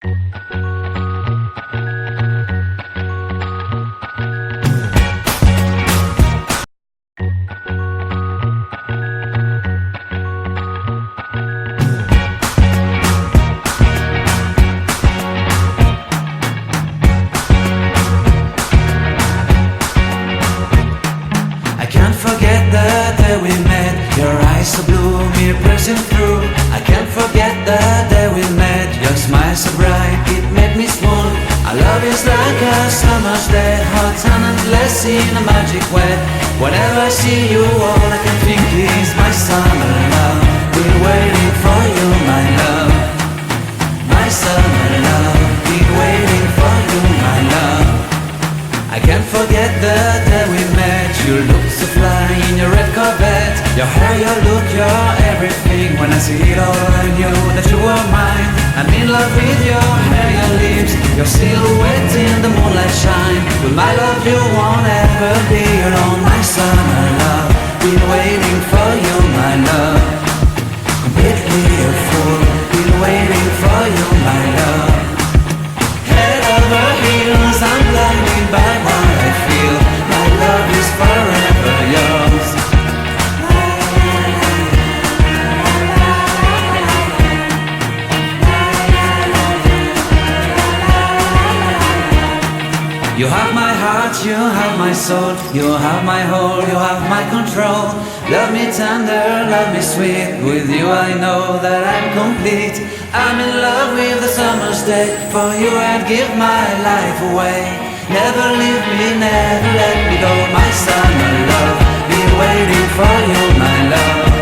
I can't forget the day we met. Your eyes so blue, me pressing through. I can't forget the day we met. Your smile so bright, it made me swoon. Our love is like a summer's day, hot and endless in a magic way. Whenever I see you, all I can think is my summer love. Been waiting for you, my love. My summer love. Been waiting for you, my love. I can't forget the day we met. You look so fly in your red Corvette. Your hair, your look, your everything. When I see it all, I knew that you were mine. I'm in love with your hair, your lips, your silhouette in the moonlight shine. With my love you won't ever be alone. My summer love, been waiting for you, my love. Completely a fool, been waiting for you, my love. Head over heels, I'm blinded by what I feel. My love is forever yours. You have my heart, you have my soul. You have my whole, you have my control. Love me tender, love me sweet. With you I know that I'm complete. I'm in love with the summer's day. For you I'd give my life away. Never leave me, never let me go. My summer love, been waiting for you, my love.